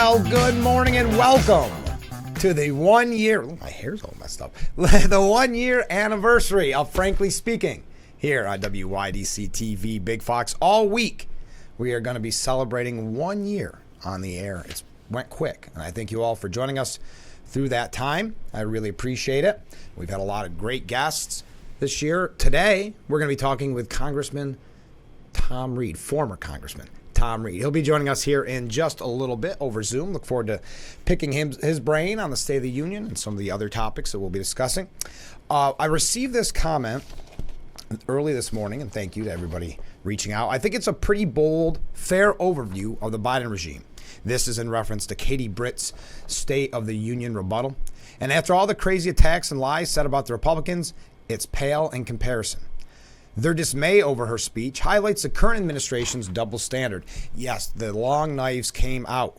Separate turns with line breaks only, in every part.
Well, good morning and welcome to the 1 year, my hair's all messed up, the 1 year anniversary of Frankly Speaking here on WYDC TV Big Fox. All week we are going to be celebrating 1 year on the air. It went quick, and I thank you all for joining us through that time. I really appreciate it. We've had a lot of great guests this year. Today, we're going to be talking with Congressman Tom Reed, former Congressman Tom Reed. He'll be joining us here in just a little bit over Zoom. Look forward to picking his brain on the State of the Union and some of the other topics that we'll be discussing. I received this comment early this morning, and thank you to everybody reaching out. I think it's a pretty bold, fair overview of the Biden regime. This is in reference to Katie Britt's State of the Union rebuttal. And after all the crazy attacks and lies said about the Republicans, it's pale in comparison. Their dismay over her speech highlights the current administration's double standard. Yes, the long knives came out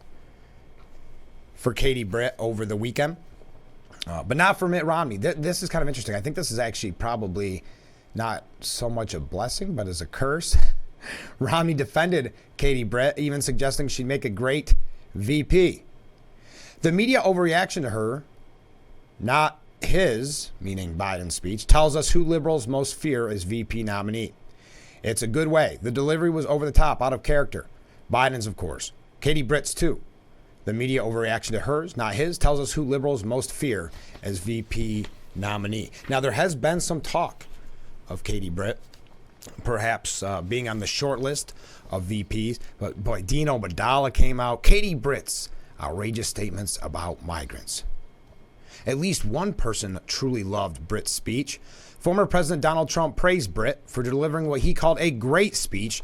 for Katie Britt over the weekend, but not for Mitt Romney. This is kind of interesting. I think this is actually probably not so much a blessing, but as a curse. Romney defended Katie Britt, even suggesting she'd make a great VP. The media overreaction to her, not his, meaning Biden's speech, tells us who liberals most fear as VP nominee. It's a good way. The delivery was over the top, out of character. Biden's, of course. Katie Britt's, too. The media overreaction to hers, not his, tells us who liberals most fear as VP nominee. Now, there has been some talk of Katie Britt perhaps being on the short list of VPs. But boy, Dino Badala came out. Katie Britt's outrageous statements about migrants. At least one person truly loved Britt's speech. Former President Donald Trump praised Britt for delivering what he called a great speech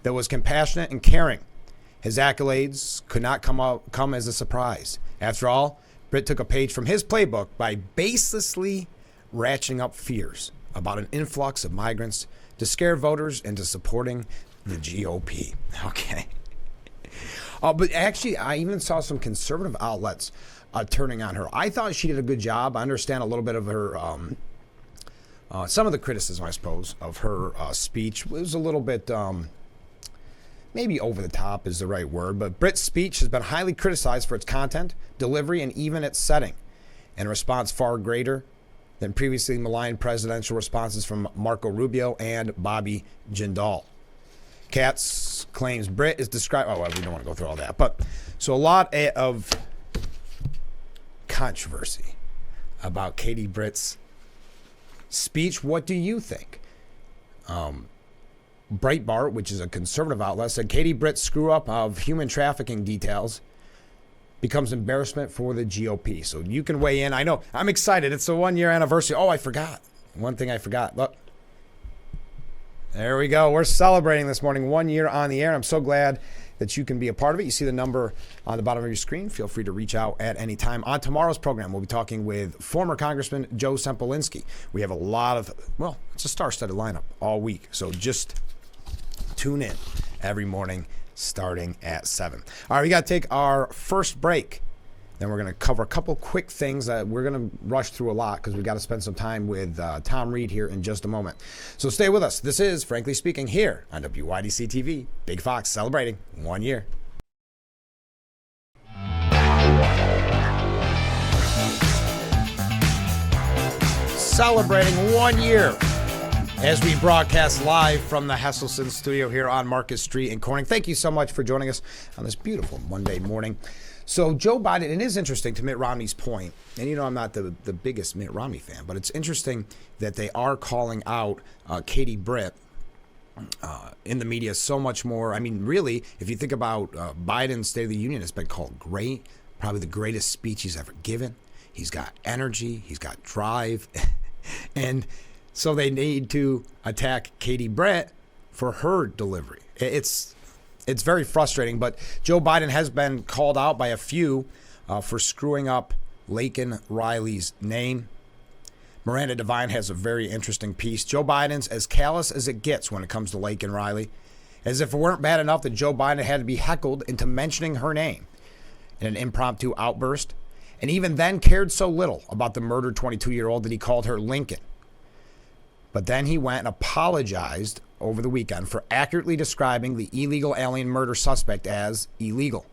that was compassionate and caring. His accolades could not come as a surprise. After all, Britt took a page from his playbook by baselessly ratcheting up fears about an influx of migrants to scare voters into supporting the GOP. Okay. But actually, I even saw some conservative outlets turning on her. I thought she did a good job. I understand a little bit of her, some of the criticism, I suppose, of her speech was a little bit, maybe over the top is the right word, but Britt's speech has been highly criticized for its content, delivery, and even its setting, and a response far greater than previously maligned presidential responses from Marco Rubio and Bobby Jindal. Katz claims Britt is described, we don't want to go through all that, but so a lot of controversy about Katie Britt's speech. What do you think? Breitbart, which is a conservative outlet, said Katie Britt's screw up of human trafficking details becomes embarrassment for the GOP. So you can weigh in. I know I'm excited. It's the 1 year anniversary. Oh, I forgot. One thing I forgot. Look, there we go. We're celebrating this morning 1 year on the air. I'm so glad that you can be a part of it. You see the number on the bottom of your screen. Feel free to reach out at any time. On tomorrow's program, we'll be talking with former Congressman Joe Sempolinski. We have a lot of, it's a star-studded lineup all week. So just tune in every morning starting at 7. All right, we got to take our first break. Then we're going to cover a couple quick things that we're going to rush through a lot because we've got to spend some time with Tom Reed here in just a moment. So stay with us. This is Frankly Speaking here on WYDC TV. Big Fox celebrating 1 year. Celebrating 1 year as we broadcast live from the Hesselson studio here on Market Street in Corning. Thank you so much for joining us on this beautiful Monday morning. So Joe Biden, it is interesting to Mitt Romney's point, and you know I'm not the biggest Mitt Romney fan, but it's interesting that they are calling out Katie Britt in the media so much more. I mean, really, if you think about Biden's State of the Union, it's been called great, probably the greatest speech he's ever given. He's got energy, he's got drive, and so they need to attack Katie Britt for her delivery. It's very frustrating, but Joe Biden has been called out by a few for screwing up Laken Riley's name. Miranda Devine has a very interesting piece. Joe Biden's as callous as it gets when it comes to Laken Riley. As if it weren't bad enough that Joe Biden had to be heckled into mentioning her name in an impromptu outburst, and even then cared so little about the murdered 22-year-old that he called her Lincoln. But then he went and apologized over the weekend for accurately describing the illegal alien murder suspect as illegal.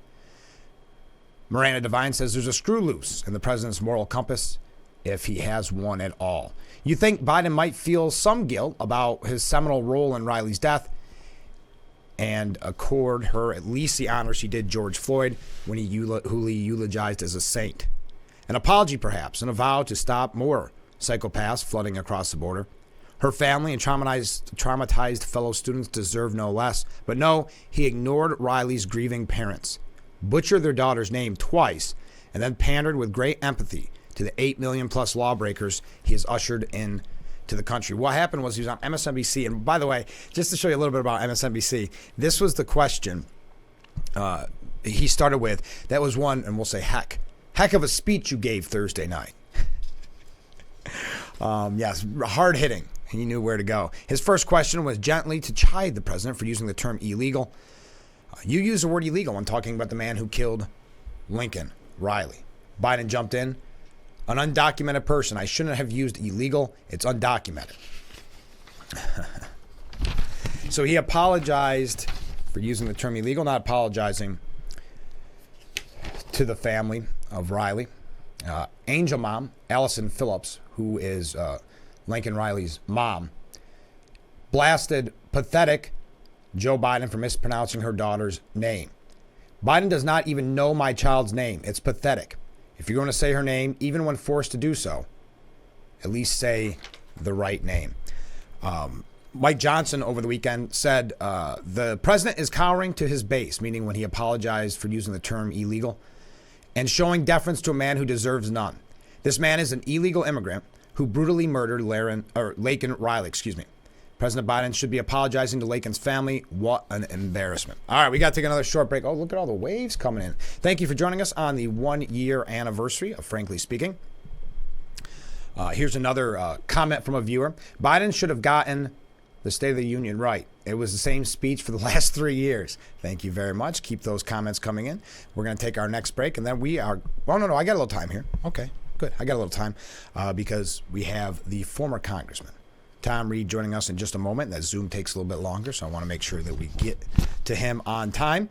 Miranda Devine says there's a screw loose in the president's moral compass, if he has one at all. You think Biden might feel some guilt about his seminal role in Riley's death and accord her at least the honor she did George Floyd when who he eulogized as a saint. An apology, perhaps, and a vow to stop more psychopaths flooding across the border. Her family and traumatized fellow students deserve no less. But no, he ignored Riley's grieving parents, butchered their daughter's name twice, and then pandered with great empathy to the 8 million plus lawbreakers he has ushered in to the country. What happened was he was on MSNBC. And by the way, just to show you a little bit about MSNBC, this was the question he started with. That was one, and we'll say heck of a speech you gave Thursday night. Yes, hard hitting. He knew where to go. His first question was gently to chide the president for using the term illegal. You used the word illegal when talking about the man who killed Lincoln Riley. Biden jumped in. An undocumented person. I shouldn't have used illegal. It's undocumented. So he apologized for using the term illegal, not apologizing to the family of Riley. Angel mom, Allison Phillips, who is Lincoln Riley's mom, blasted pathetic Joe Biden for mispronouncing her daughter's name. Biden does not even know my child's name. It's pathetic. If you're going to say her name, even when forced to do so, at least say the right name. Mike Johnson over the weekend said the president is cowering to his base, meaning when he apologized for using the term illegal, and showing deference to a man who deserves none. This man is an illegal immigrant who brutally murdered Laken Riley. President Biden should be apologizing to Laken's family. What an embarrassment. All right, we got to take another short break. Oh, look at all the waves coming in. Thank you for joining us on the 1 year anniversary of Frankly Speaking. Here's another comment from a viewer. Biden should have gotten the State of the Union right. It was the same speech for the last 3 years. Thank you very much. Keep those comments coming in. We're going to take our next break, and then we are... Oh, no, I got a little time here. Okay, good. I got a little time because we have the former Congressman, Tom Reed, joining us in just a moment. That Zoom takes a little bit longer, so I want to make sure that we get to him on time.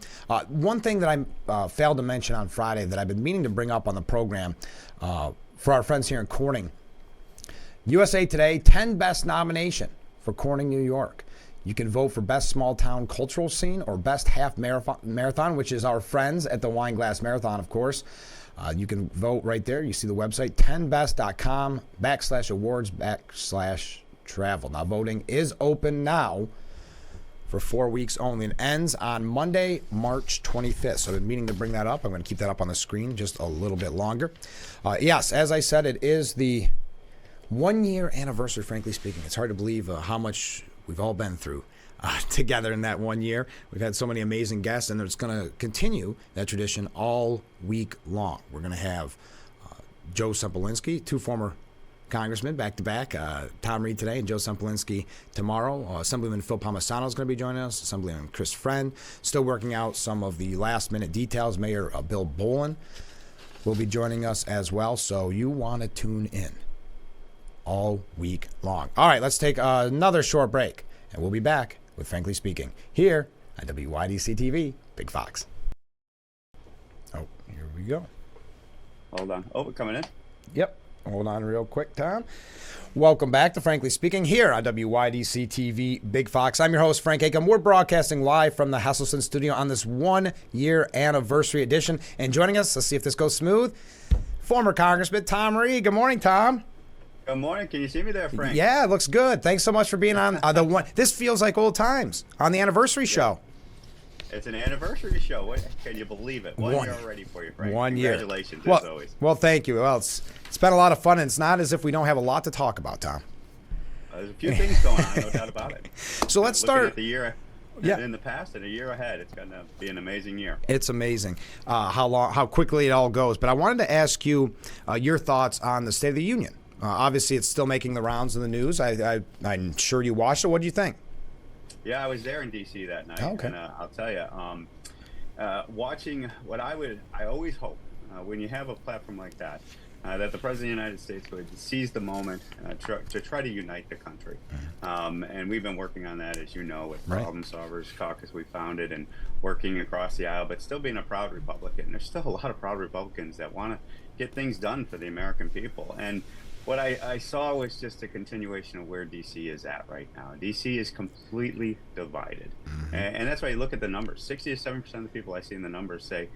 One thing that I failed to mention on Friday that I've been meaning to bring up on the program for our friends here in Corning. USA Today, 10 Best nomination for Corning, New York. You can vote for Best Small Town Cultural Scene or Best Half Marathon, which is our friends at the Wine Glass Marathon, of course. You can vote right there. You see the website, 10best.com/awards/travel. Now, voting is open now for 4 weeks only and ends on Monday, March 25th. So I've been meaning to bring that up. I'm going to keep that up on the screen just a little bit longer. Yes, as I said, it is the 1 year anniversary, frankly speaking. It's hard to believe how much we've all been through together in that 1 year. We've had so many amazing guests, and it's going to continue that tradition all week long. We're going to have Joe Sempolinski, two former congressmen back-to-back, Tom Reed today and Joe Sempolinski tomorrow. Assemblyman Phil Palmisano is going to be joining us. Assemblyman Chris Friend, still working out some of the last-minute details. Mayor Bill Bolin will be joining us as well, so you want to tune in all week long. All right, let's take another short break, and we'll be back with Frankly Speaking here on WYDC TV, Big Fox. Oh, here we go.
Hold on. Oh, we're coming in.
Yep. Hold on real quick, Tom. Welcome back to Frankly Speaking here on WYDC TV, Big Fox. I'm your host, Frank Acom. We're broadcasting live from the Hesselson studio on this 1 year anniversary edition. And joining us, let's see if this goes smooth, former Congressman Tom Reed. Good morning, Tom.
Good morning. Can you see me there, Frank?
Yeah, it looks good. Thanks so much for being on the one. This feels like old times on the anniversry show.
It's an anniversary show. What, can you believe it? 1 year already for you, Frank.
1 year.
Congratulations,
well,
as always.
Well, thank you. Well, it's been a lot of fun, and it's not as if we don't have a lot to talk about, Tom.
There's a few things going on, no doubt about it.
So let's
Looking
start.
at the year in the past and a year ahead. It's going to be an amazing year.
It's amazing how quickly it all goes. But I wanted to ask you your thoughts on the State of the Union. Obviously, it's still making the rounds in the news. I'm sure you watched it. What do you think?
Yeah, I was there in D.C. that night.
Oh, okay.
And I'll tell you, watching what I always hope when you have a platform like that, that the President of the United States would seize the moment to try to unite the country. And we've been working on that, as you know, with Problem Solvers Caucus we founded and working across the aisle, but still being a proud Republican. There's still a lot of proud Republicans that want to get things done for the American people. And what I saw was just a continuation of where D.C. is at right now. D.C. is completely divided. And that's why you look at the numbers. 60 to 70% of the people I see in the numbers say,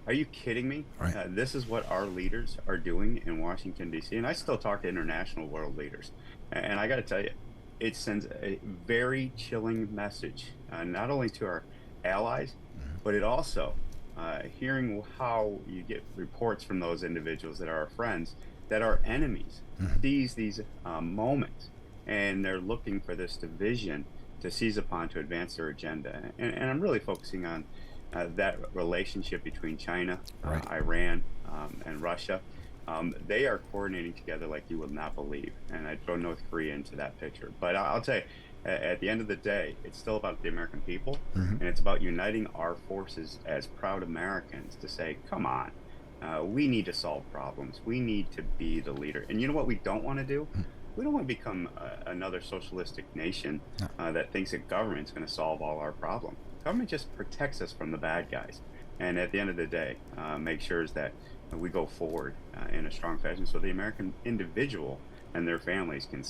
are you kidding me? This is what our leaders are doing in Washington, D.C. And I still talk to international world leaders. And I got to tell you, it sends a very chilling message, not only to our allies, but it also, hearing how you get reports from those individuals that are our friends, that are enemies, these moments, and they're looking for this division to seize upon to advance their agenda. And I'm really focusing on that relationship between China, Iran, and Russia. They are coordinating together like you will not believe. And I throw North Korea into that picture. But I'll tell you, at the end of the day, it's still about the American people, and it's about uniting our forces as proud Americans to say, come on, we need to solve problems. We need to be the leader. And you know what we don't want to do? We don't want to become another socialistic nation that thinks that government's going to solve all our problems. Government just protects us from the bad guys. And at the end of the day, make sure that we go forward in a strong fashion so the American individual and their families can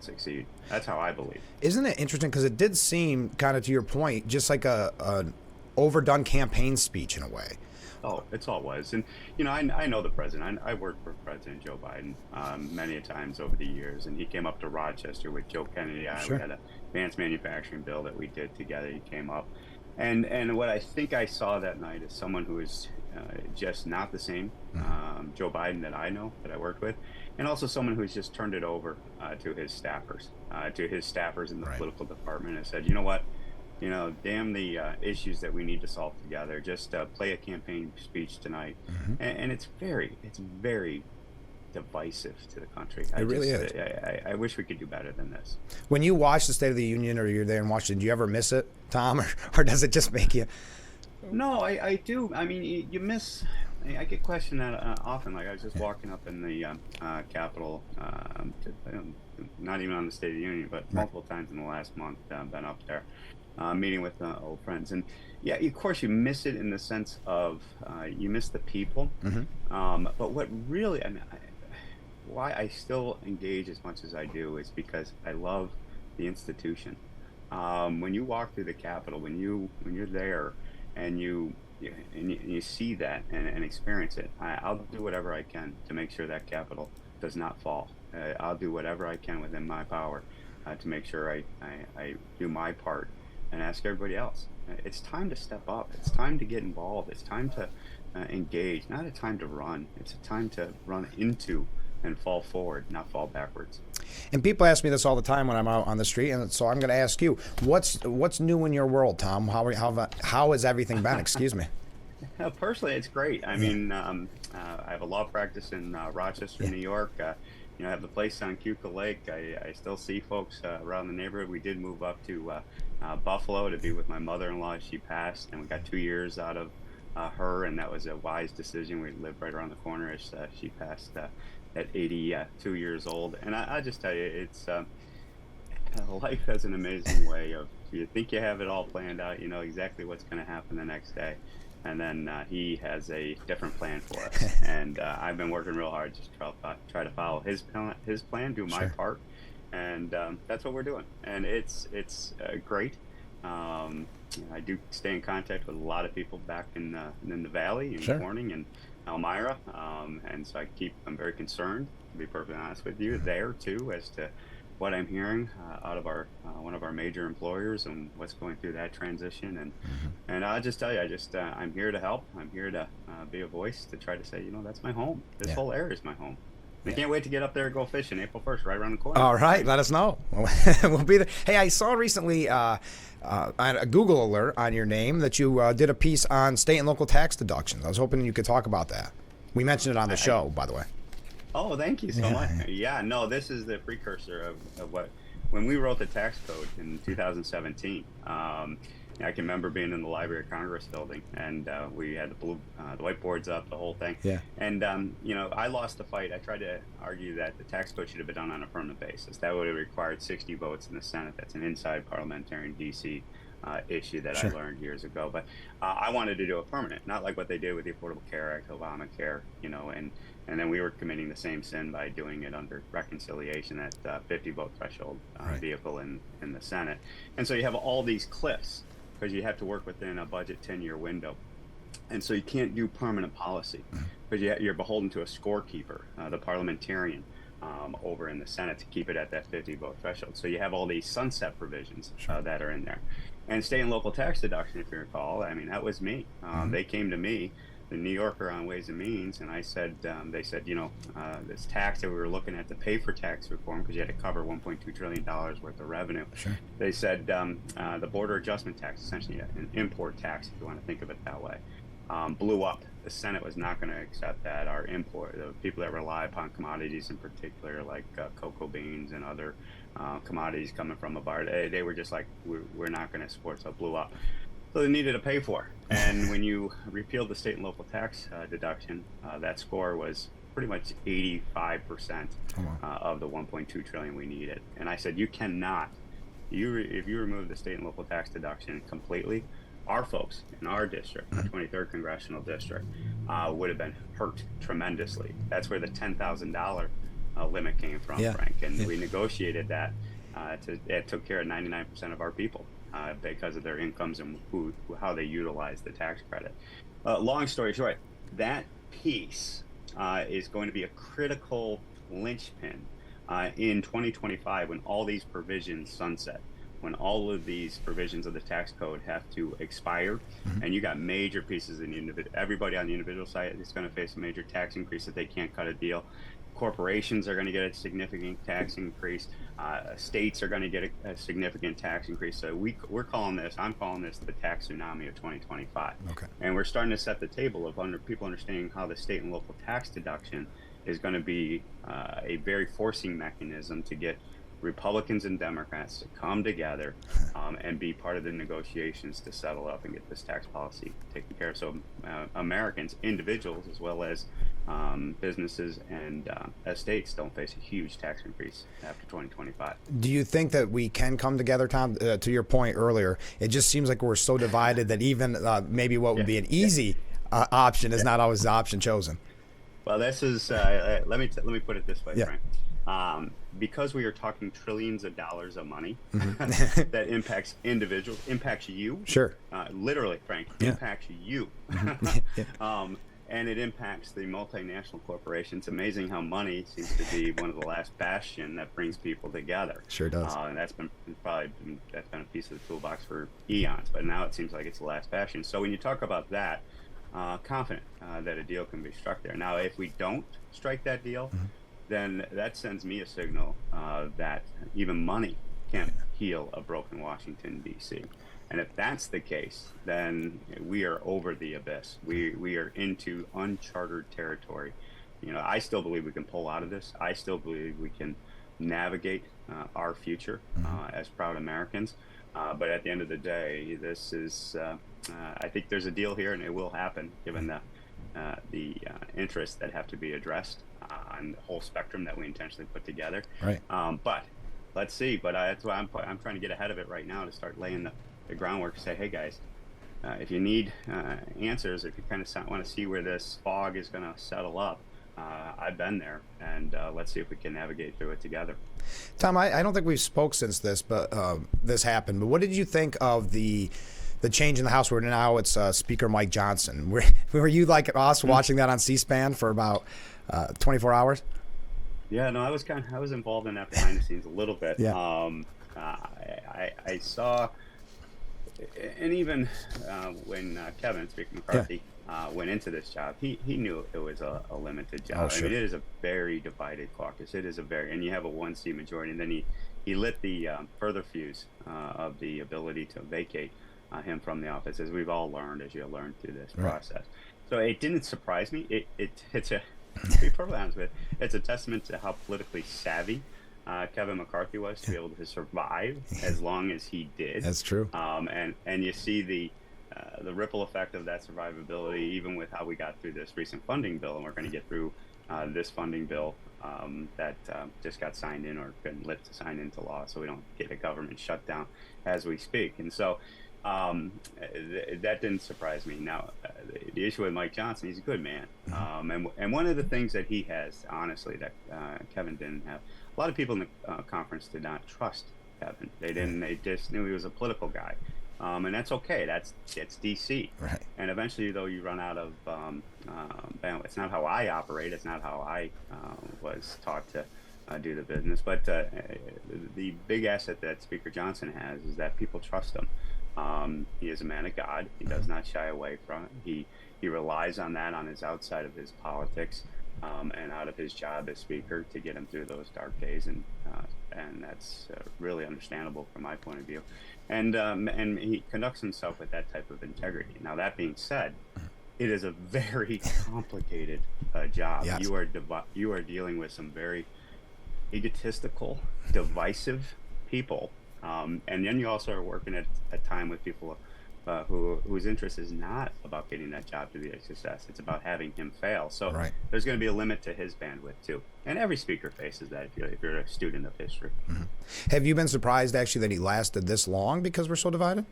succeed. That's how I believe.
Isn't it interesting? Because it did seem, kind of to your point, just like an overdone campaign speech in a way.
Oh, it's all was. And, you know, I know the president. I worked for President Joe Biden many a times over the years. And he came up to Rochester with Joe Kennedy. We had an advanced manufacturing bill that we did together. He came up. And what I think I saw that night is someone who is just not the same Joe Biden that I know, that I worked with. And also someone who's just turned it over to his staffers in the political department and said, you know what? You know, damn the issues that we need to solve together. Just play a campaign speech tonight, and it's very divisive to the country.
It really is.
I wish we could do better than this.
When you watch the State of the Union, or you're there in Washington, do you ever miss it, Tom, or does it just make you?
No, I do. I mean, you miss. I get questioned that often. Like I was just walking up in the Capitol, not even on the State of the Union, but multiple times in the last month. Been up there. Meeting with old friends, and yeah, of course you miss it in the sense of you miss the people. But what really, why I still engage as much as I do is because I love the institution. When you walk through the Capitol, when you're there, and you see that and experience it, I'll do whatever I can to make sure that Capitol does not fall. I'll do whatever I can within my power to make sure I do my part. And ask everybody else. It's time to step up. It's time to get involved. It's time to engage. Not a time to run. It's a time to run into and fall forward, not fall backwards.
And people ask me this all the time when I'm out on the street, and so I'm going to ask you, what's new in your world, Tom? How has everything been? Excuse me.
Personally, it's great. I mean, I have a law practice in Rochester, New York. You know, I have the place on Keuka Lake. I still see folks around the neighborhood. We did move up to Buffalo to be with my mother-in-law. She passed, and we got 2 years out of her, and that was a wise decision. We lived right around the corner as she passed at 82 years old. And I just tell you, it's life has an amazing way of, you think you have it all planned out, you know exactly what's going to happen the next day. And then he has a different plan for us. And I've been working real hard just to try to follow his plan, do my part. And that's what we're doing. And it's great. I do stay in contact with a lot of people back in the Valley, in Corning and Elmira. And so I'm very concerned, to be perfectly honest with you, there too, as to what I'm hearing out of our one of our major employers and what's going through that transition. And I'll just tell you, I'm here to help. I'm here to be a voice to try to say, you know, that's my home. This whole area is my home. I can't wait to get up there and go fishing April 1st, right around the corner.
All right, let us know. We'll be there. Hey, I saw recently on a Google alert on your name that you did a piece on state and local tax deductions. I was hoping you could talk about that. We mentioned it on the show, by the way.
Oh, thank you so much. Yeah, no, this is the precursor of what, when we wrote the tax code in 2017, I can remember being in the Library of Congress building, and we had the whiteboards up, the whole thing.
Yeah.
And I lost the fight. I tried to argue that the tax code should have been done on a permanent basis. That would have required 60 votes in the Senate. That's an inside parliamentarian DC issue that
Sure.
I learned years ago. But I wanted to do a permanent, not like what they did with the Affordable Care Act, Obamacare, and then we were committing the same sin by doing it under reconciliation at 50 vote threshold
Right.
vehicle in the Senate. And so you have all these cliffs because you have to work within a budget 10-year window. And so you can't do permanent policy because you're beholden to a scorekeeper, the parliamentarian over in the Senate, to keep it at that 50 vote threshold. So you have all these sunset provisions that are in there. And state and local tax deduction, if you recall, I mean, that was me. They came to me, the New Yorker on Ways and Means, and I said, they said, this tax that we were looking at to pay for tax reform, because you had to cover $1.2 trillion worth of revenue.
Sure.
They said the border adjustment tax, essentially an import tax, if you want to think of it that way, blew up. The Senate was not going to accept that. Our import, the people that rely upon commodities in particular, like cocoa beans and other commodities coming from abroad, they were just like, we're not going to support, so it blew up. So they needed to pay for. And when you repealed the state and local tax deduction, that score was pretty much 85% of the 1.2 trillion we needed. And I said, you cannot, if you remove the state and local tax deduction completely, our folks in our district, our 23rd congressional district, would have been hurt tremendously. That's where the $10,000 limit came from, Frank. And we negotiated that. It took care of 99% of our people because of their incomes and how they utilize the tax credit. Long story short, that piece is going to be a critical linchpin in 2025 when all these provisions sunset. When all of these provisions of the tax code have to expire, and you got major pieces in the individual, everybody on the individual side is going to face a major tax increase if they can't cut a deal. Corporations are going to get a significant tax increase. States are going to get a significant tax increase. So I'm calling this the tax tsunami of 2025.
Okay.
And we're starting to set the table of people understanding how the state and local tax deduction is going to be a very forcing mechanism to get Republicans and Democrats to come together and be part of the negotiations to settle up and get this tax policy taken care of. So Americans, individuals, as well as businesses and estates don't face a huge tax increase after 2025.
Do you think that we can come together, Tom? To your point earlier, it just seems like we're so divided that even maybe what would be an easy option is not always the option chosen.
Well, this is let me put it this way, Frank. Because we are talking trillions of dollars of money that impacts individuals, impacts you.
Sure.
Literally, Frank, impacts you. And it impacts the multinational corporations. It's amazing how money seems to be one of the last bastion that brings people together.
Sure does.
And that's been a piece of the toolbox for eons, but now it seems like it's the last bastion. So when you talk about that, confident that a deal can be struck there. Now, if we don't strike that deal, then that sends me a signal that even money can't heal a broken Washington, D.C. And if that's the case, then we are over the abyss. We are into uncharted territory. I still believe we can pull out of this. I still believe we can navigate our future as proud Americans. But at the end of the day, this is, I think there's a deal here, and it will happen given the interests that have to be addressed on the whole spectrum that we intentionally put together.
Right.
But let's see. But that's why I'm trying to get ahead of it right now to start laying the groundwork to say, hey guys, if you need answers, if you kind of want to see where this fog is going to settle up, I've been there, and let's see if we can navigate through it together.
Tom, I don't think we've spoke since this happened, but what did you think of the change in the House where now it's Speaker Mike Johnson? Were you like us watching that on C-SPAN for about 24 hours?
Yeah, no, I was involved in that behind the scenes a little bit.
Yeah.
I saw, and even when Kevin, Speaker McCarthy, went into this job, he knew it was a limited job.
Oh, sure.
I mean, it is a very divided caucus. It is and you have a 1-seat majority, and then he lit the further fuse of the ability to vacate him from the office, as we've all learned, as you learned through this process. So it didn't surprise me. It's a, to be perfectly honest with you, it's a testament to how politically savvy Kevin McCarthy was to be able to survive as long as he did.
That's true.
And you see the ripple effect of that survivability, even with how we got through this recent funding bill, and we're going to get through this funding bill that just got signed in or been lit to sign into law, so we don't get a government shutdown as we speak. And so that didn't surprise me. Now, the issue with Mike Johnson, he's a good man. And one of the things that he has, honestly, that Kevin didn't have, a lot of people in the conference did not trust Kevin. They didn't. They just knew he was a political guy. And that's okay. That's D.C.
Right.
And eventually, though, you run out of bandwidth. It's not how I operate. It's not how I was taught to do the business. But the big asset that Speaker Johnson has is that people trust him. He is a man of God. He does not shy away from it. He relies on that on his outside of his politics and out of his job as Speaker to get him through those dark days. And that's really understandable from my point of view. And he conducts himself with that type of integrity. Now, that being said, it is a very complicated job.
Yes.
You are dealing with some very egotistical, divisive people. And then you also are working at a time with people whose interest is not about getting that job to be a success. It's about having him fail. So
Right.
There's going to be a limit to his bandwidth too. And every speaker faces that if you're a student of history.
Mm-hmm. Have you been surprised actually that he lasted this long because we're so divided?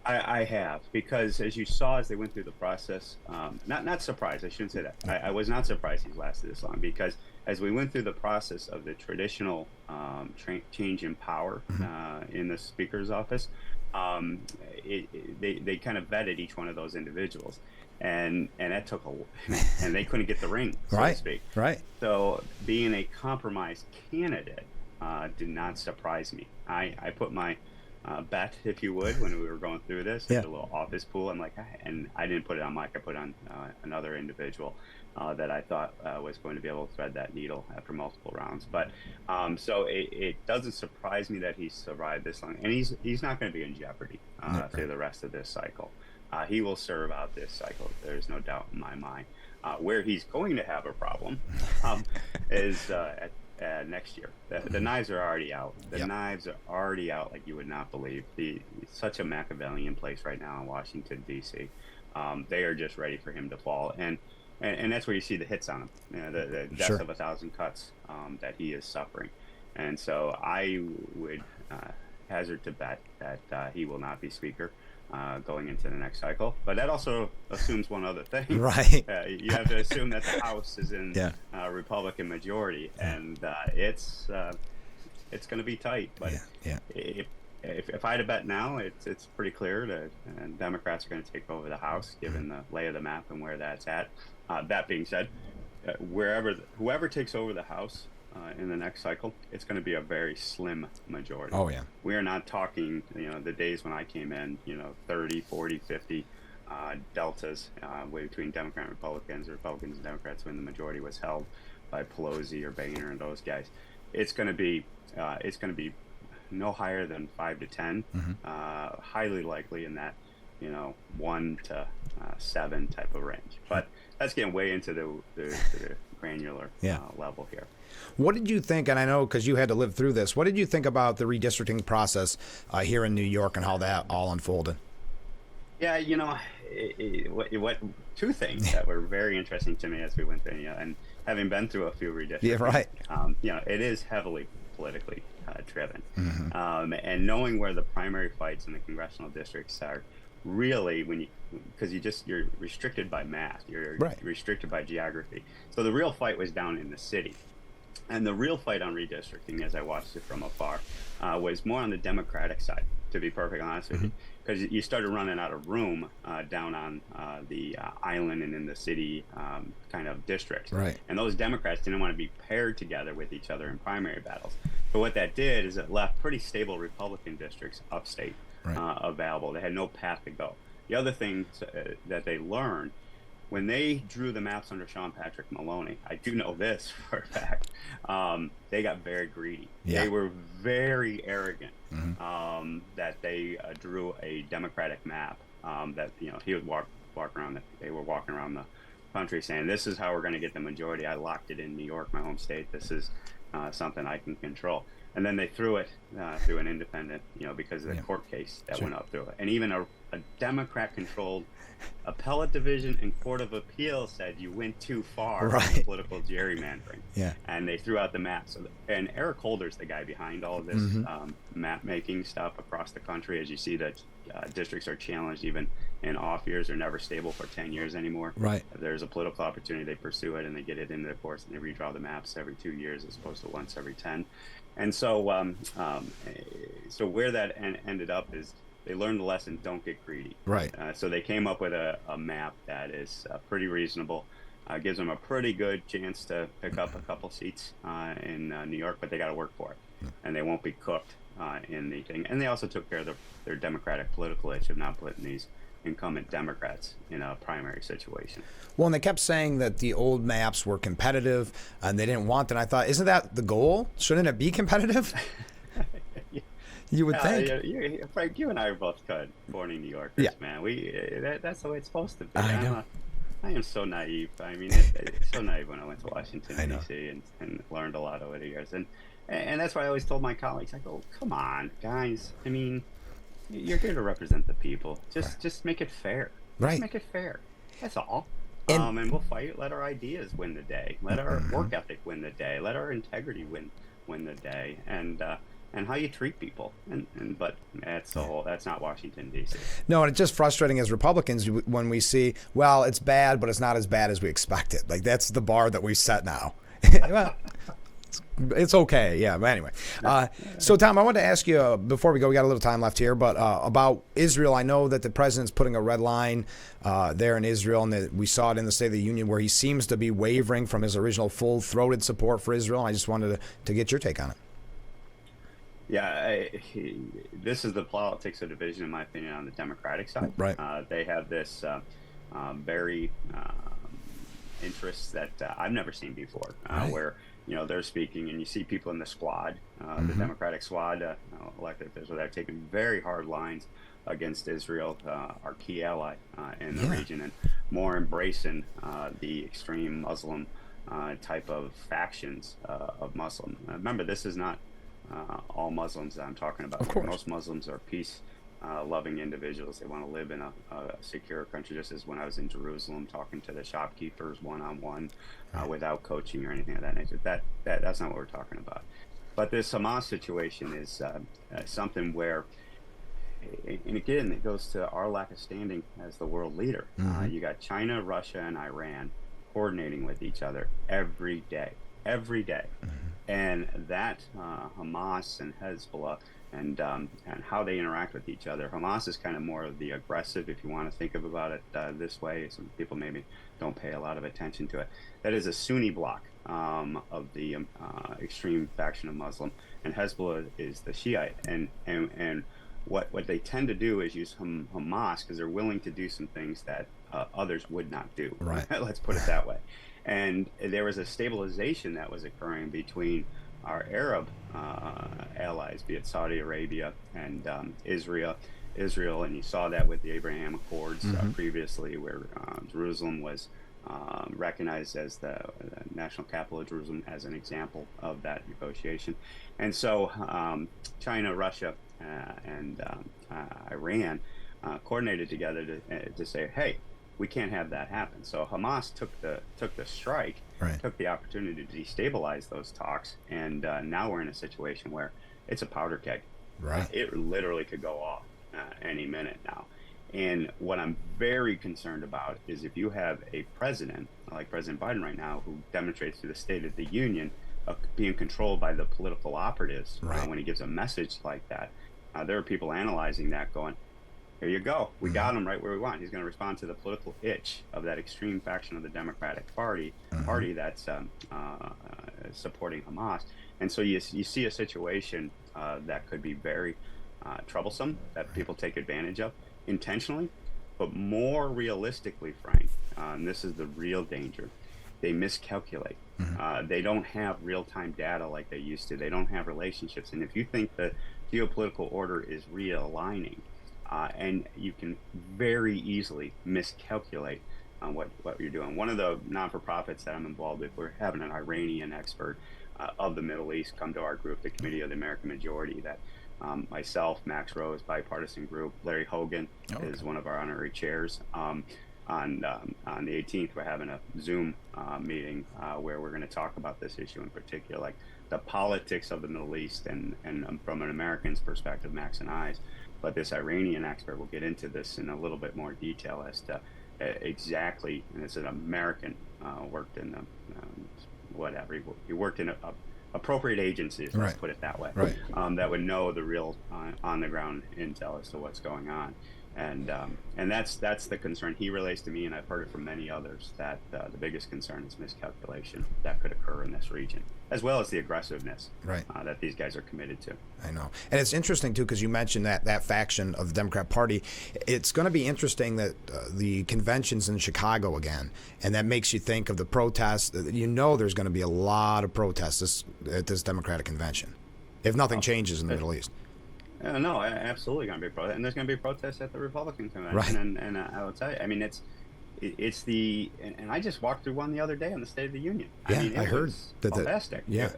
I have, because as you saw as they went through the process, not surprised, I shouldn't say that. I was not surprised he lasted this long, because as we went through the process of the traditional change in power in the Speaker's office, they kind of vetted each one of those individuals. And that took and they couldn't get the ring, so
Right.
to speak.
Right.
So being a compromised candidate did not surprise me. I put my bet, if you would, when we were going through this,
Yeah.
a little office pool. I'm like, and I didn't put it on Mike. I put it on another individual that I thought was going to be able to thread that needle after multiple rounds. But so it doesn't surprise me that he survived this long, and he's not going to be in jeopardy through the rest of this cycle. He will serve out this cycle. There's no doubt in my mind. Where he's going to have a problem is at next year. The knives are already out. The
Yep.
knives are already out like you would not believe. It's such a Machiavellian place right now in Washington, D.C. They are just ready for him to fall. And that's where you see the hits on him, the death
Sure.
of 1,000 cuts that he is suffering. And so I would hazard to bet that he will not be Speaker going into the next cycle. But that also assumes one other thing.
Right.
You have to assume that the House is in
Yeah.
Republican majority, and it's going to be tight. But
Yeah.
if I had to bet now, it's pretty clear that Democrats are going to take over the House, given the lay of the map and where that's at. That being said, whoever takes over the House in the next cycle, it's going to be a very slim majority.
Oh, yeah.
We are not talking, the days when I came in, 30, 40, 50 deltas between Democrat and Republicans and Democrats, when the majority was held by Pelosi or Boehner and those guys. It's going to be no higher than 5 to 10, highly likely in that 1 to 7 type of range. But that's getting way into the granular level here.
What did you think, and I know because you had to live through this, what did you think about the redistricting process here in New York and how that all unfolded?
Yeah, what two things that were very interesting to me as we went through, and having been through a few redistricting,
Yeah, right.
It is heavily politically driven, and knowing where the primary fights in the congressional districts are, really because you're restricted by map, you're
Right.
restricted by geography. So the real fight was down in the city. And the real fight on redistricting, as I watched it from afar, was more on the Democratic side, to be perfectly honest with you, because you started running out of room down on the island and in the city kind of districts.
Right.
And those Democrats didn't want to be paired together with each other in primary battles. But what that did is it left pretty stable Republican districts upstate available. They had no path to go. The other thing that they learned, when they drew the maps under Sean Patrick Maloney, I do know this for a fact, they got very greedy.
Yeah.
They were very arrogant that they drew a Democratic map that he would walk around. They were walking around the country saying, "This is how we're going to get the majority. I locked it in New York, my home state. This is something I can control. And then they threw it through an independent, because of the court case that went up through it. And even a Democrat-controlled appellate division and court of appeals said you went too far in political gerrymandering.
Yeah.
And they threw out the map. And Eric Holder's the guy behind all of this map making stuff across the country. As you see, that districts are challenged even in off years. They're never stable for 10 years anymore.
Right.
If there's a political opportunity, they pursue it and they get it into the courts and they redraw the maps every 2 years as opposed to once every 10. And so, so where that ended up is they learned the lesson: don't get greedy.
Right.
So they came up with a map that is pretty reasonable. Gives them a pretty good chance to pick up a couple seats in New York, but they got to work for it, and they won't be cooked in the thing. And they also took care of their Democratic political itch of not putting these incumbent Democrats in a primary situation.
Well, and they kept saying that the old maps were competitive and they didn't want them. I thought, isn't that the goal? Shouldn't it be competitive? You would think.
Frank, you and I are both born New Yorkers, man. That's the way it's supposed to be.
I know.
I am so naive. I mean, it's so naive when I went to Washington, D.C. and learned a lot over the years. And that's why I always told my colleagues, I go, come on, guys. I mean, you're here to represent the people. Just make it fair.
Right.
Just make it fair. That's all. And we'll fight. Let our ideas win the day. Let our work ethic win the day. Let our integrity win the day. And how you treat people. But that's not Washington, D.C.
No, and it's just frustrating as Republicans when we see, well, it's bad, but it's not as bad as we expected. Like, that's the bar that we've set now. Well, it's okay. Yeah. But anyway, so Tom, I wanted to ask you before we go, we got a little time left here, but about Israel. I know that the president's putting a red line there in Israel, and that we saw it in the State of the Union where he seems to be wavering from his original full-throated support for Israel. I just wanted to get your take on it.
Yeah, this is the politics of division, in my opinion, on the Democratic side.
Right.
They have this very interests that I've never seen before, where they're speaking, and you see people in the squad, the Democratic squad, elected officials, that are taking very hard lines against Israel, our key ally in the region, and more embracing the extreme Muslim type of factions of Muslim. Remember, this is not all Muslims that I'm talking about.
Of course.
Most Muslims are peace-loving individuals. They want to live in a secure country, just as when I was in Jerusalem talking to the shopkeepers one-on-one without coaching or anything of that nature. That's not what we're talking about. But this Hamas situation is something where, and again, it goes to our lack of standing as the world leader. You got China, Russia, and Iran coordinating with each other every day. And that Hamas and Hezbollah and how they interact with each other. Hamas is kind of more of the aggressive, if you want to think about it this way. Some people maybe don't pay a lot of attention to it. That is a Sunni bloc of the extreme faction of Muslim, and Hezbollah is the Shiite. And what they tend to do is use Hamas because they're willing to do some things that others would not do.
Right.
Let's put it that way. And there was a stabilization that was occurring between our Arab allies, be it Saudi Arabia and Israel, and you saw that with the Abraham Accords previously, where Jerusalem was recognized as the national capital of Jerusalem as an example of that negotiation. And so China, Russia, and Iran coordinated together to say, hey, we can't have that happen. So Hamas took the strike, took the opportunity to destabilize those talks, and now we're in a situation where it's a powder keg.
Right.
It literally could go off any minute now. And what I'm very concerned about is if you have a president like President Biden right now, who demonstrates through the State of the Union being controlled by the political operatives when he gives a message like that. There are people analyzing that going, here you go. We got him right where we want. He's going to respond to the political itch of that extreme faction of the Democratic Party that's supporting Hamas. And so you see a situation that could be very troublesome, that people take advantage of intentionally, but more realistically, Frank, and this is the real danger, they miscalculate. They don't have real-time data like they used to. They don't have relationships. And if you think the geopolitical order is realigning, and you can very easily miscalculate on what you're doing. One of the non-for-profits that I'm involved with, we're having an Iranian expert of the Middle East come to our group, the Committee of the American Majority. That myself, Max Rose, bipartisan group, Larry Hogan is one of our honorary chairs. On the 18th, we're having a Zoom meeting where we're going to talk about this issue in particular, like the politics of the Middle East, and from an American's perspective, Max and I's. But this Iranian expert will get into this in a little bit more detail as to exactly, and it's an American, worked in the, whatever, he worked in appropriate agencies, let's put it that way, that would know the real on-the-ground intel as to what's going on. And that's the concern he relays to me, and I've heard it from many others, that the biggest concern is miscalculation that could occur in this region, as well as the aggressiveness that these guys are committed to.
I know. And it's interesting, too, because you mentioned that faction of the Democrat Party. It's going to be interesting that the convention's in Chicago again, and that makes you think of the protests. You know there's going to be a lot of protests at this Democratic convention, if nothing changes in the Middle East.
No, absolutely going to be protests, and there's going to be protests at the Republican convention. And I will tell you, I mean, it's the, and I just walked through one the other day on the State of the Union.
Yeah,
I mean,
I heard that.
Bombastic.
Yeah,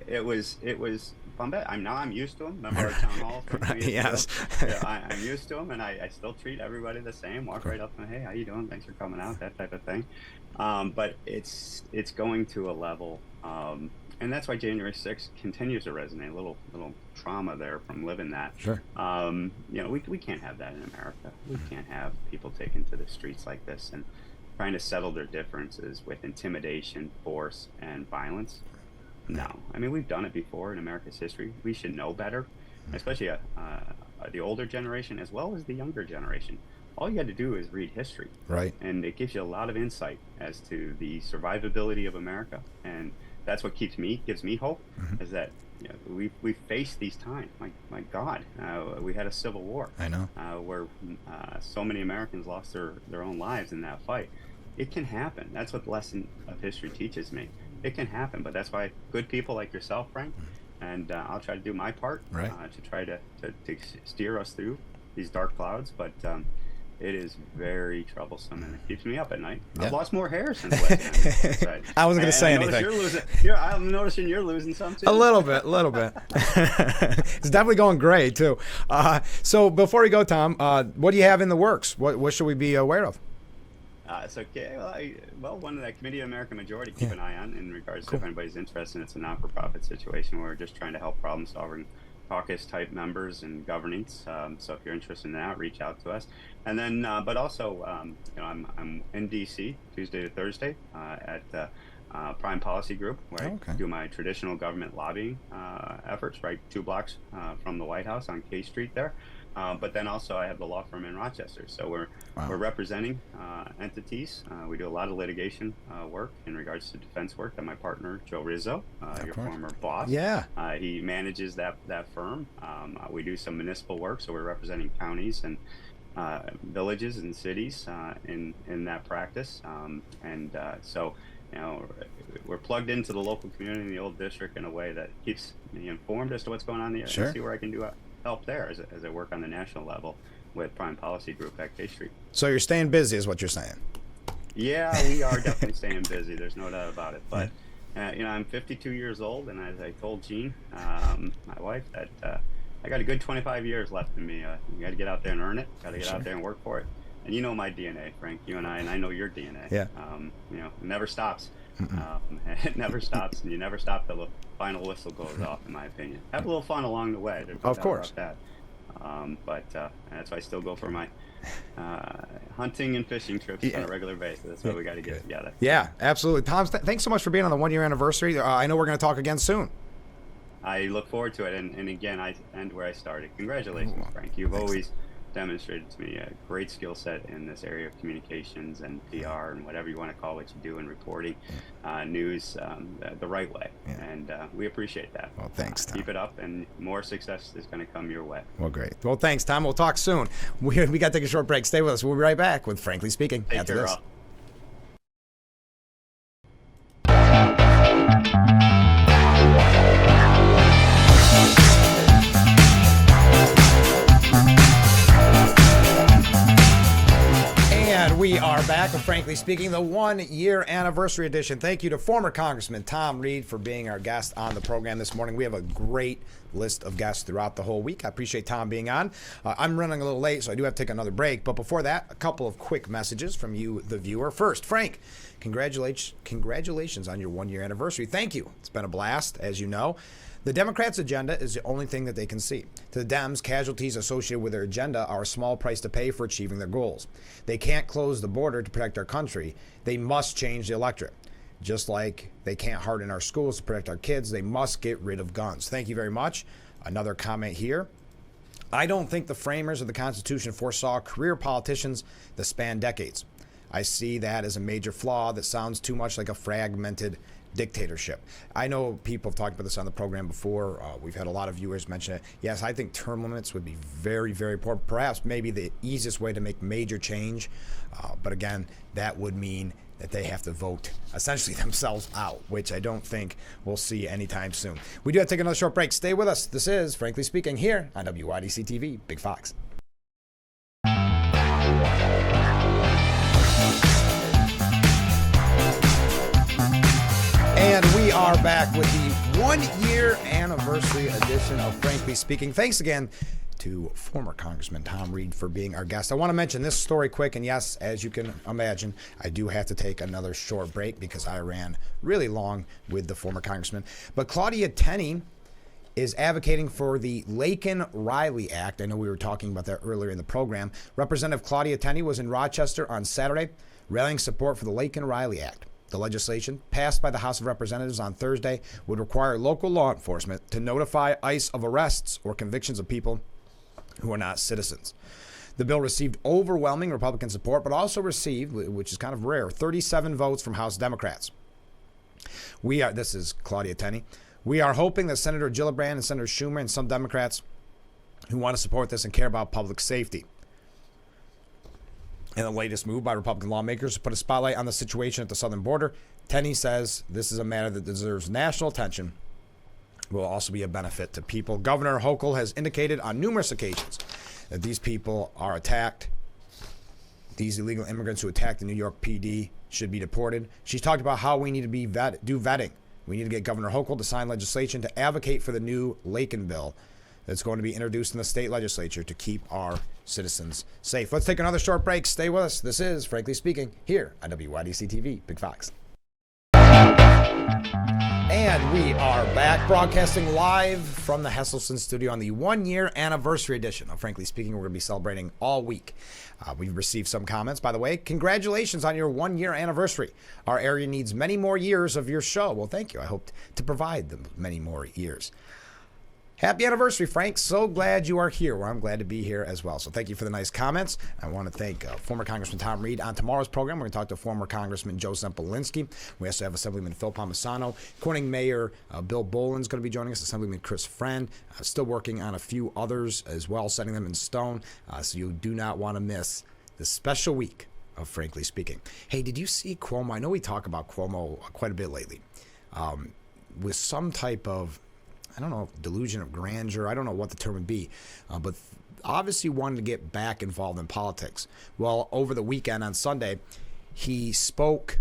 it was bombastic. I'm used to them. Remember our town hall?
Yes.
I'm used to them, and I still treat everybody the same. Walk right up and, hey, how you doing? Thanks for coming out. That type of thing. But it's going to a level. And that's why January 6th continues to resonate. A little trauma there from living that.
Sure.
We can't have that in America. We can't have people taken to the streets like this and trying to settle their differences with intimidation, force, and violence. No. I mean, we've done it before in America's history. We should know better, especially the older generation as well as the younger generation. All you had to do is read history.
Right.
And it gives you a lot of insight as to the survivability of America. And that's what gives me hope, is that we faced these times. My God, we had a civil war.
I know.
Where so many Americans lost their own lives in that fight. It can happen. That's what the lesson of history teaches me. It can happen, but that's why good people like yourself, Frank, and I'll try to do my part to try to steer us through these dark clouds. But it is very troublesome, and it keeps me up at night. I've lost more hair since last time.
I wasn't going to say anything.
I'm noticing you're losing some too.
A little bit. It's definitely going gray too. So before we go, Tom, what do you have in the works? What should we be aware of?
It's okay. One of the Committee of American Majority keep an eye on in regards to if anybody's interested. It's a non-for-profit situation where we're just trying to help problem-solving caucus type members and governance. So if you're interested in that, reach out to us. And then, but also, I'm in DC Tuesday to Thursday at Prime Policy Group, where I do my traditional government lobbying efforts, right 2 blocks from the White House on K Street there. But then also I have the law firm in Rochester. So we're representing entities. We do a lot of litigation work in regards to defense work that my partner, Joe Rizzo, your former boss, he manages that firm. We do some municipal work, so we're representing counties and villages and cities in that practice. So we're plugged into the local community in the old district in a way that keeps me informed as to what's going on there.
Sure.
And see where I can do help there as I work on the national level with Prime Policy Group at K Street.
So you're staying busy is what you're saying.
Yeah, we are definitely staying busy. There's no doubt about it. But I'm 52 years old, and as I told Jean, my wife, that I got a good 25 years left in me. You got to get out there and earn it. Got to get out there and work for it. And you know my DNA, Frank. You and I know your DNA.
Yeah.
It never stops. It never stops, and you never stop till the final whistle goes off, in my opinion. Have a little fun along the way. There's no
of course.
About that. But that's why I still go for my hunting and fishing trips on a regular basis. That's why we got to get together.
Yeah, absolutely. Tom, thanks so much for being on the 1-year anniversary. I know we're going to talk again soon.
I look forward to it. And again, I end where I started. Congratulations, Frank. You've always demonstrated to me a great skill set in this area of communications and PR and whatever you want to call what you do in reporting news the right way. And we appreciate that.
Well, thanks, Tom.
Keep it up, and more success is going to come your way.
Well, great. Well, thanks, Tom. We'll talk soon. We got to take a short break. Stay with us. We'll be right back with Frankly Speaking after this. We are back back with Frankly Speaking, the 1-year anniversary edition. Thank you to former Congressman Tom Reed for being our guest on the program this morning. We have a great list of guests throughout the whole week. I appreciate Tom being on. I'm running a little late, so I do have to take another break. But before that, a couple of quick messages from you, the viewer. First, Frank, congratulations on your 1-year anniversary. Thank you. It's been a blast, as you know. The Democrats' agenda is the only thing that they can see. To the Dems, casualties associated with their agenda are a small price to pay for achieving their goals. They can't close the border to protect our country. They must change the electorate. Just like they can't harden our schools to protect our kids, they must get rid of guns. Thank you very much. Another comment here. I don't think the framers of the Constitution foresaw career politicians that span decades. I see that as a major flaw that sounds too much like a fragmented dictatorship. I know people have talked about this on the program before. We've had a lot of viewers mention it. Yes, I think term limits would be very, very important. Perhaps maybe the easiest way to make major change. But again, that would mean that they have to vote essentially themselves out, which I don't think we'll see anytime soon. We do have to take another short break. Stay with us. This is Frankly Speaking here on WYDC TV, Big Fox. And we are back with the 1-year anniversary edition of Frankly Speaking. Thanks again to former Congressman Tom Reed for being our guest. I want to mention this story quick, and yes, as you can imagine, I do have to take another short break because I ran really long with the former congressman. But Claudia Tenney is advocating for the Laken-Riley Act. I know we were talking about that earlier in the program. Representative Claudia Tenney was in Rochester on Saturday, rallying support for the Laken-Riley Act. The legislation, passed by the House of Representatives on Thursday, would require local law enforcement to notify ICE of arrests or convictions of people who are not citizens. The bill received overwhelming Republican support, but also received, which is kind of rare, 37 votes from House Democrats. This is Claudia Tenney. We are hoping that Senator Gillibrand and Senator Schumer and some Democrats who want to support this and care about public safety. In the latest move by Republican lawmakers to put a spotlight on the situation at the southern border, Tenney says this is a matter that deserves national attention. Will also be a benefit to people. Governor Hochul has indicated on numerous occasions that these people are attacked. These illegal immigrants who attacked the New York PD should be deported. She's talked about how we need to do vetting. We need to get Governor Hochul to sign legislation to advocate for the new Laken bill that's going to be introduced in the state legislature to keep our citizens safe. Let's take another short break. Stay with us. This is Frankly Speaking here on WYDC TV, Big Fox. And we are back broadcasting live from the Hesselson studio on the 1-year anniversary edition of Frankly Speaking. We're going to be celebrating all week. We've received some comments, by the way. Congratulations on your 1-year anniversary. Our area needs many more years of your show. Well, thank you. I hope to provide them many more years. Happy anniversary, Frank. So glad you are here. Well, I'm glad to be here as well. So thank you for the nice comments. I want to thank former Congressman Tom Reed. On tomorrow's program, we're going to talk to former Congressman Joe Sempolinski. We also have Assemblyman Phil Palmisano. Corning Mayor Bill Boland's going to be joining us. Assemblyman Chris Friend. Still working on a few others as well, setting them in stone. So you do not want to miss this special week of Frankly Speaking. Hey, did you see Cuomo? I know we talk about Cuomo quite a bit lately. With some type of, I don't know, delusion of grandeur. I don't know what the term would be, but obviously wanted to get back involved in politics. Well, over the weekend on Sunday, he spoke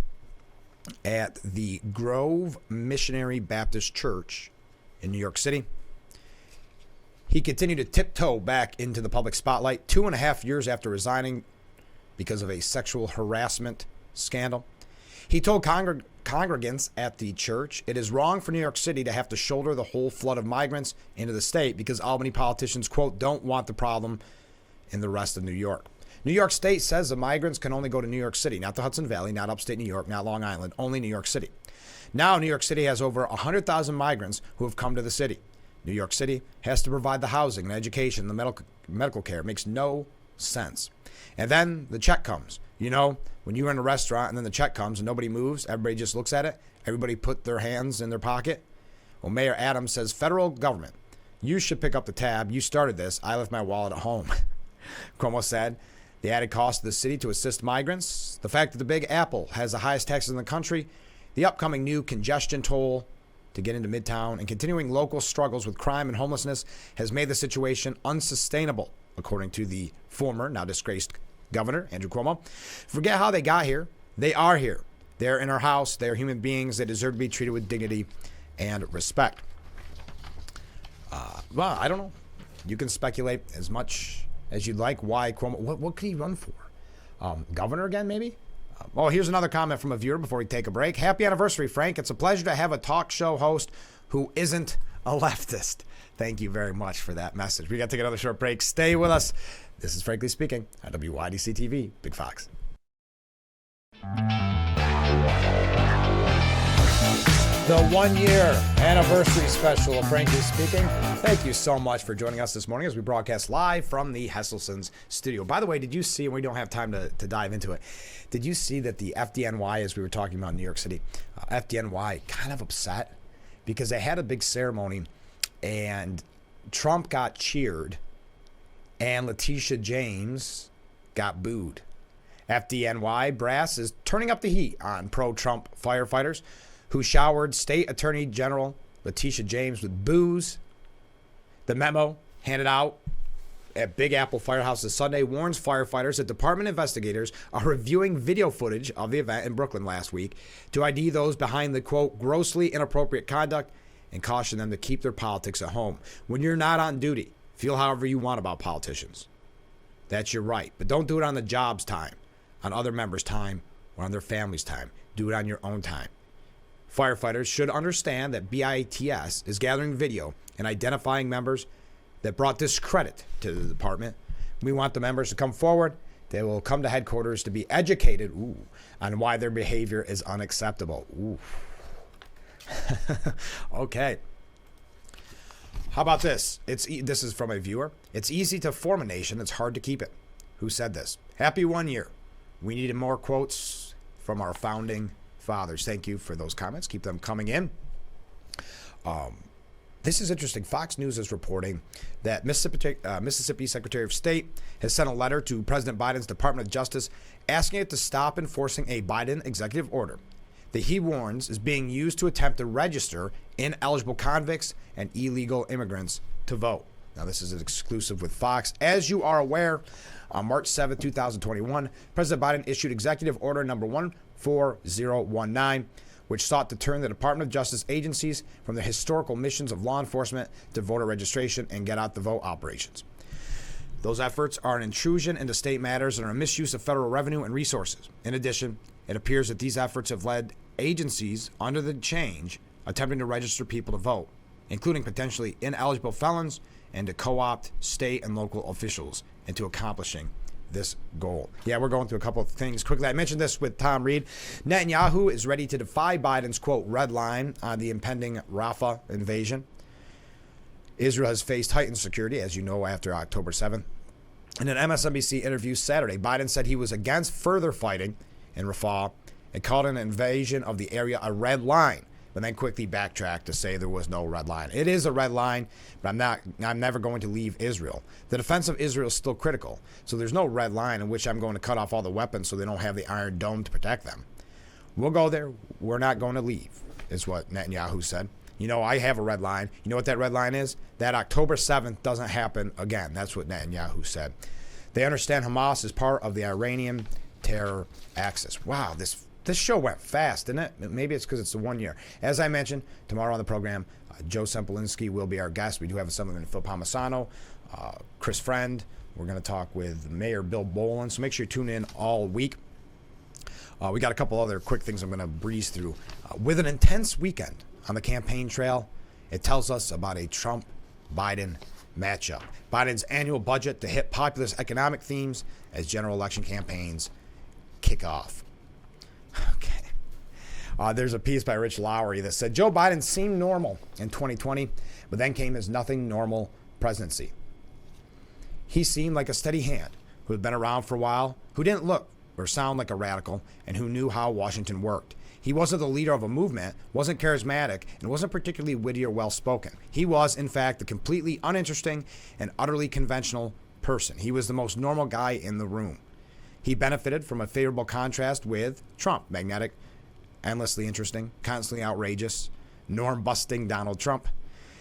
at the Grove Missionary Baptist Church in New York City. He continued to tiptoe back into the public spotlight 2.5 years after resigning because of a sexual harassment scandal. He told congregants at the church, it is wrong for New York City to have to shoulder the whole flood of migrants into the state because Albany politicians, quote, don't want the problem in the rest of New York. New York State says the migrants can only go to New York City, not the Hudson Valley, not upstate New York, not Long Island, only New York City. Now New York City has over 100,000 migrants who have come to the city. New York City has to provide the housing and education, the medical care. It makes no sense. And then the check comes. You know, when you're in a restaurant and then the check comes and nobody moves, everybody just looks at it. Everybody put their hands in their pocket. Well, Mayor Adams says, federal government, you should pick up the tab. You started this. I left my wallet at home. Cuomo said the added cost of the city to assist migrants, the fact that the Big Apple has the highest taxes in the country, the upcoming new congestion toll to get into Midtown, and continuing local struggles with crime and homelessness has made the situation unsustainable, according to the former, now disgraced Governor Andrew Cuomo. Forget how they got here. They are here. They're in our house. They're human beings. They deserve to be treated with dignity and respect. Well, I don't know. You can speculate as much as you'd like. Why Cuomo? What could he run for? Governor again, maybe? Here's another comment from a viewer before we take a break. Happy anniversary, Frank. It's a pleasure to have a talk show host who isn't a leftist. Thank you very much for that message. We got to take another short break. Stay with us. This is Frankly Speaking on WYDC TV, Big Fox. The 1 year anniversary special of Frankly Speaking. Thank you so much for joining us this morning as we broadcast live from the Hesselson's studio. By the way, did you see, and we don't have time to dive into it, did you see that the FDNY, as we were talking about in New York City, FDNY kind of upset because they had a big ceremony and Trump got cheered and Letitia James got booed. FDNY brass is turning up the heat on pro-Trump firefighters who showered State Attorney General Letitia James with booze. The memo handed out at Big Apple Firehouse this Sunday warns firefighters that department investigators are reviewing video footage of the event in Brooklyn last week to ID those behind the, quote, grossly inappropriate conduct and caution them to keep their politics at home. When you're not on duty, feel however you want about politicians. That's your right. But don't do it on the job's time, on other members' time, or on their family's time. Do it on your own time. Firefighters should understand that BITS is gathering video and identifying members that brought discredit to the department. We want the members to come forward. They will come to headquarters to be educated on why their behavior is unacceptable. Okay. How about this? This is from a viewer. It's easy to form a nation. It's hard to keep it. Who said this? Happy 1 year. We needed more quotes from our founding fathers. Thank you for those comments. Keep them coming in. This is interesting. Fox News is reporting that Mississippi Secretary of State has sent a letter to President Biden's Department of Justice asking it to stop enforcing a Biden executive order that he warns is being used to attempt to register ineligible convicts and illegal immigrants to vote. Now, this is an exclusive with Fox. As you are aware, on March 7, 2021, President Biden issued Executive Order number 14019, which sought to turn the Department of Justice agencies from the historical missions of law enforcement to voter registration and get-out-the-vote operations. Those efforts are an intrusion into state matters and are a misuse of federal revenue and resources. In addition, it appears that these efforts have led agencies under the change attempting to register people to vote, including potentially ineligible felons, and to co-opt state and local officials into accomplishing this goal. Yeah, we're going through a couple of things quickly. I mentioned this with Tom Reed. Netanyahu is ready to defy Biden's, quote, red line on the impending Rafah invasion. Israel has faced heightened security, as you know, after October 7th. In an MSNBC interview Saturday, Biden said he was against further fighting in Rafah and called an invasion of the area a red line, but then quickly backtracked to say there was no red line. It is a red line, but I'm never going to leave Israel. The defense of Israel is still critical, so there's no red line in which I'm going to cut off all the weapons so they don't have the Iron Dome to protect them. We'll go there. We're not going to leave, is what Netanyahu said. You know, I have a red line. You know what that red line is? That October 7th doesn't happen again. That's what Netanyahu said. They understand Hamas is part of the Iranian terror axis. Wow, this show went fast, didn't it? Maybe it's because it's the 1 year. As I mentioned, tomorrow on the program, Joe Sempolinski will be our guest. We do have Assemblyman Phil Palmisano, Chris Friend. We're going to talk with Mayor Bill Bolin, so make sure you tune in all week. We got a couple other quick things I'm going to breeze through. With an intense weekend on the campaign trail, it tells us about a Trump-Biden matchup. Biden's annual budget to hit populist economic themes as general election campaigns kick off. Okay. There's a piece by Rich Lowry that said Joe Biden seemed normal in 2020, but then came his nothing normal presidency. He seemed like a steady hand who had been around for a while, who didn't look or sound like a radical, and who knew how Washington worked. He wasn't the leader of a movement, wasn't charismatic, and wasn't particularly witty or well-spoken. He was, in fact, a completely uninteresting and utterly conventional person. He was the most normal guy in the room. He benefited from a favorable contrast with Trump, magnetic, endlessly interesting, constantly outrageous, norm-busting Donald Trump.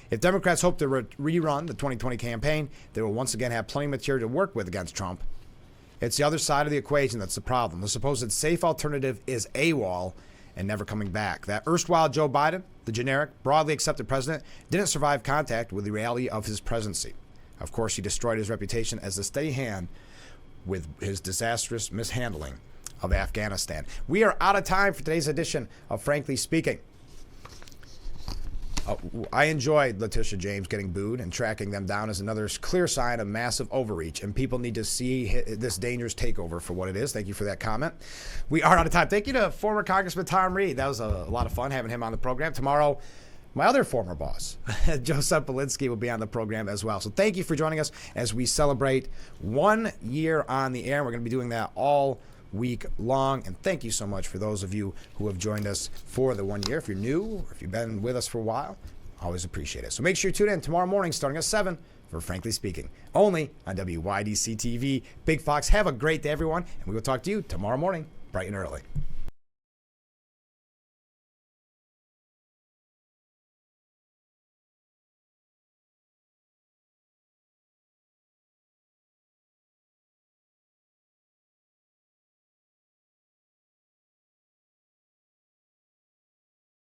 If Democrats hope to rerun the 2020 campaign, they will once again have plenty of material to work with against Trump. It's the other side of the equation that's the problem. The supposed safe alternative is AWOL and never coming back. That erstwhile Joe Biden, the generic, broadly accepted president, didn't survive contact with the reality of his presidency. Of course, he destroyed his reputation as a steady hand with his disastrous mishandling of Afghanistan. We are out of time for today's edition of Frankly Speaking. I enjoyed Letitia James getting booed, and tracking them down is another clear sign of massive overreach, and people need to see this dangerous takeover for what it is. Thank you for that comment. We are out of time. Thank you to former Congressman Tom Reed. That was a lot of fun having him on the program. Tomorrow, my other former boss, Joseph Polinsky, will be on the program as well. So thank you for joining us as we celebrate 1 year on the air. We're going to be doing that all week long, and thank you so much for those of you who have joined us for the 1 year. If you're new or if you've been with us for a while, always appreciate it. So make sure you tune in tomorrow morning starting at 7 for Frankly Speaking, only on WYDC TV. Big Fox, have a great day, everyone, and we will talk to you tomorrow morning bright and early.